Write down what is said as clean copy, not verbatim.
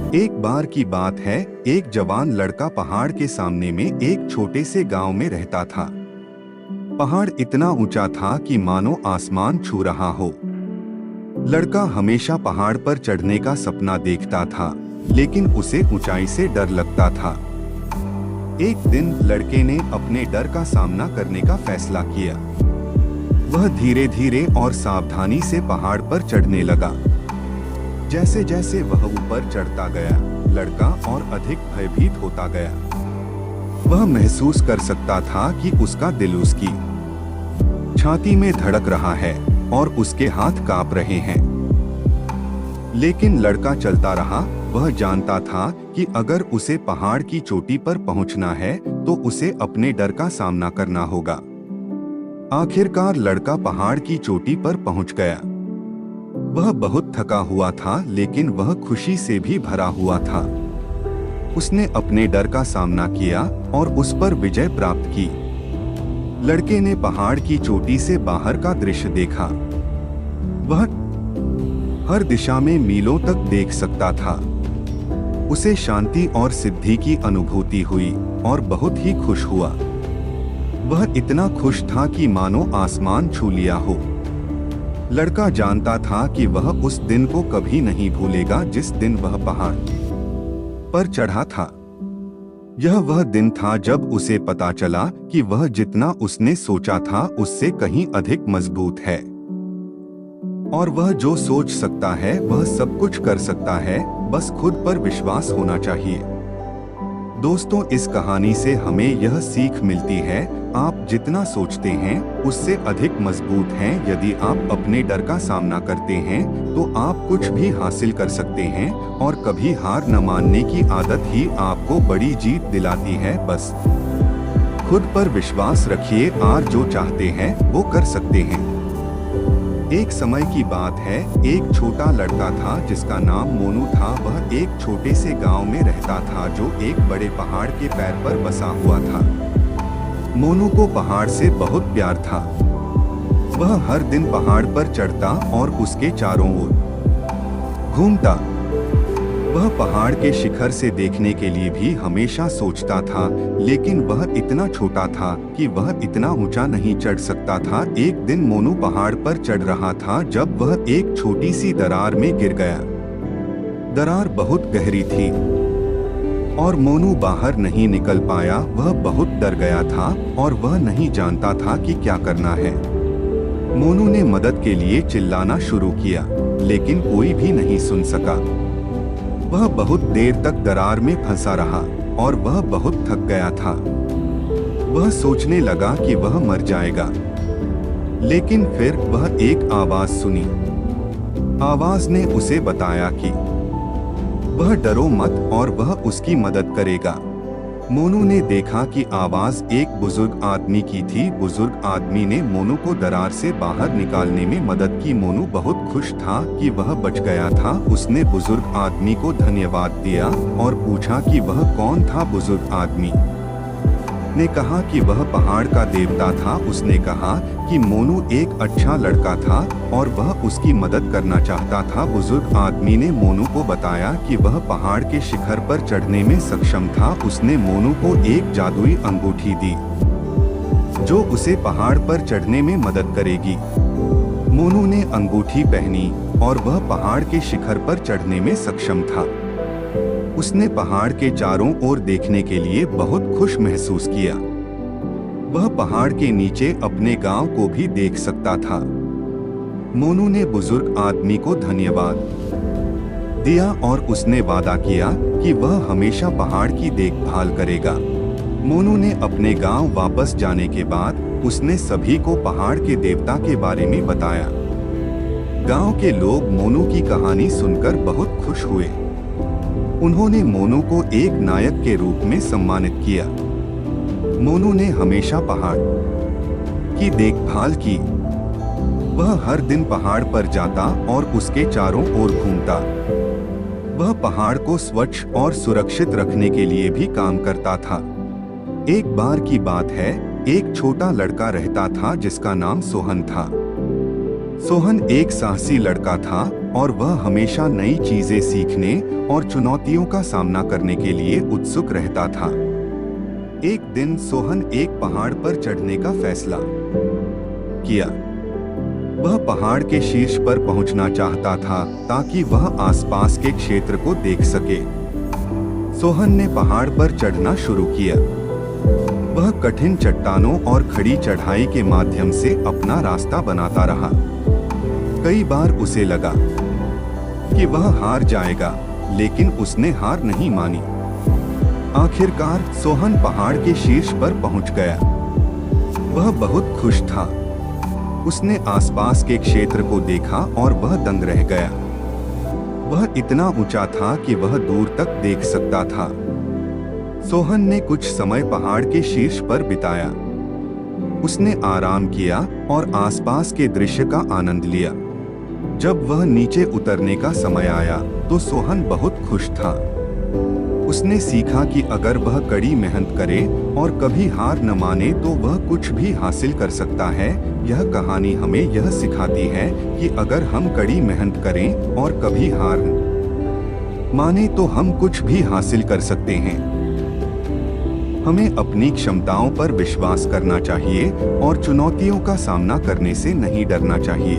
एक बार की बात है, एक जवान लड़का पहाड़ के सामने में एक छोटे से गांव में रहता था। पहाड़ इतना ऊंचा था कि मानो आसमान छू रहा हो। लड़का हमेशा पहाड़ पर चढ़ने का सपना देखता था, लेकिन उसे ऊंचाई से डर लगता था। एक दिन लड़के ने अपने डर का सामना करने का फैसला किया। वह धीरे धीरे और सावधानी से पहाड़ पर चढ़ने लगा। जैसे जैसे वह ऊपर चढ़ता गया, लड़का और अधिक भयभीत होता गया। वह महसूस कर सकता था कि उसका दिल उसकी छाती में धड़क रहा है और उसके हाथ कांप रहे हैं। लेकिन लड़का चलता रहा। वह जानता था कि अगर उसे पहाड़ की चोटी पर पहुंचना है तो उसे अपने डर का सामना करना होगा। आखिरकार लड़का पहाड़ की चोटी पर पहुंच गया। वह बहुत थका हुआ था, लेकिन वह खुशी से भी भरा हुआ था। उसने अपने डर का सामना किया और उस पर विजय प्राप्त की। लड़के ने पहाड़ की चोटी से बाहर का दृश्य देखा। वह हर दिशा में मीलों तक देख सकता था। उसे शांति और सिद्धि की अनुभूति हुई और बहुत ही खुश हुआ। वह इतना खुश था कि मानो आसमान छू लिया हो। लड़का जानता था कि वह उस दिन को कभी नहीं भूलेगा जिस दिन वह पहाड़ पर चढ़ा था। यह वह दिन था जब उसे पता चला कि वह जितना उसने सोचा था उससे कहीं अधिक मजबूत है, और वह जो सोच सकता है वह सब कुछ कर सकता है, बस खुद पर विश्वास होना चाहिए। दोस्तों, इस कहानी से हमें यह सीख मिलती है, आप जितना सोचते हैं उससे अधिक मजबूत हैं। यदि आप अपने डर का सामना करते हैं तो आप कुछ भी हासिल कर सकते हैं, और कभी हार न मानने की आदत ही आपको बड़ी जीत दिलाती है। बस खुद पर विश्वास रखिए, आप जो चाहते हैं वो कर सकते हैं। एक समय की बात है, एक छोटा लड़का था जिसका नाम मोनू था। वह एक छोटे से गांव में रहता था जो एक बड़े पहाड़ के पैर पर बसा हुआ था। मोनू को पहाड़ से बहुत प्यार था। वह हर दिन पहाड़ पर चढ़ता और उसके चारों ओर घूमता। वह पहाड़ के शिखर से देखने के लिए भी हमेशा सोचता था, लेकिन वह इतना छोटा था कि वह इतना ऊंचा नहीं चढ़ सकता था। एक दिन मोनू पहाड़ पर चढ़ रहा था जब वह एक छोटी सी दरार में गिर गया। दरार बहुत गहरी थी और मोनू बाहर नहीं निकल पाया। वह बहुत डर गया था और वह नहीं जानता था कि क्या करना है। मोनू ने मदद के लिए चिल्लाना शुरू किया, लेकिन कोई भी नहीं सुन सका। वह बहुत देर तक दरार में फंसा रहा और वह बहुत थक गया था। वह सोचने लगा कि वह मर जाएगा, लेकिन फिर वह एक आवाज सुनी। आवाज ने उसे बताया कि वह डरो मत और वह उसकी मदद करेगा। मोनू ने देखा कि आवाज एक बुजुर्ग आदमी की थी। बुजुर्ग आदमी ने मोनू को दरार से बाहर निकालने में मदद की। मोनू बहुत खुश था कि वह बच गया था। उसने बुजुर्ग आदमी को धन्यवाद दिया और पूछा कि वह कौन था। बुजुर्ग आदमी ने कहा कि वह पहाड़ का देवता था। उसने कहा कि मोनू एक अच्छा लड़का था और वह उसकी मदद करना चाहता था। बुजुर्ग आदमी ने मोनू को बताया कि वह पहाड़ के शिखर पर चढ़ने में सक्षम था। उसने मोनू को एक जादुई अंगूठी दी जो उसे पहाड़ पर चढ़ने में मदद करेगी। मोनू ने अंगूठी पहनी और वह पहाड़ के शिखर पर चढ़ने में सक्षम था। उसने पहाड़ के चारों ओर देखने के लिए बहुत खुश महसूस किया। वह पहाड़ के नीचे अपने गांव को भी देख सकता था। मोनू ने बुजुर्ग आदमी को धन्यवाद दिया और उसने वादा किया कि वह हमेशा पहाड़ की देखभाल करेगा। मोनू ने अपने गांव वापस जाने के बाद उसने सभी को पहाड़ के देवता के बारे में बताया। गांव के लोग मोनू की कहानी सुनकर बहुत खुश हुए। उन्होंने मोनू को एक नायक के रूप में सम्मानित किया। मोनू ने हमेशा पहाड़ की देखभाल की। वह हर दिन पहाड़ पर जाता और उसके चारों ओर घूमता। वह पहाड़ को स्वच्छ और सुरक्षित रखने के लिए भी काम करता था। एक बार की बात है, एक छोटा लड़का रहता था जिसका नाम सोहन था। सोहन एक साहसी लड़का था और वह हमेशा नई चीजें सीखने और चुनौतियों का सामना करने के लिए उत्सुक रहता था। एक दिन सोहन एक पहाड़ पर चढ़ने का फैसला किया। वह पहाड़ के शीर्ष पर पहुंचना चाहता था ताकि वह आसपास के क्षेत्र को देख सके। सोहन ने पहाड़ पर चढ़ना शुरू किया। वह कठिन चट्टानों और खड़ी चढ़ाई के माध्यम से अपना रास्ता बनाता रहा। कई बार उसे लगा कि वह हार जाएगा, लेकिन उसने हार नहीं मानी। आखिरकार सोहन पहाड़ के शीर्ष पर पहुंच गया। वह बहुत खुश था। उसने आसपास के क्षेत्र को देखा और वह दंग रह गया। वह इतना ऊंचा था कि वह दूर तक देख सकता था। सोहन ने कुछ समय पहाड़ के शीर्ष पर बिताया। उसने आराम किया और आसपास के दृश्य का आनंद लिया। जब वह नीचे उतरने का समय आया तो सोहन बहुत खुश था। उसने सीखा कि अगर वह कड़ी मेहनत करे और कभी हार न माने तो वह कुछ भी हासिल कर सकता है। यह कहानी हमें यह सिखाती है कि अगर हम कड़ी मेहनत करें और कभी हार न माने तो हम कुछ भी हासिल कर सकते हैं। हमें अपनी क्षमताओं पर विश्वास करना चाहिए और चुनौतियों का सामना करने से नहीं डरना चाहिए।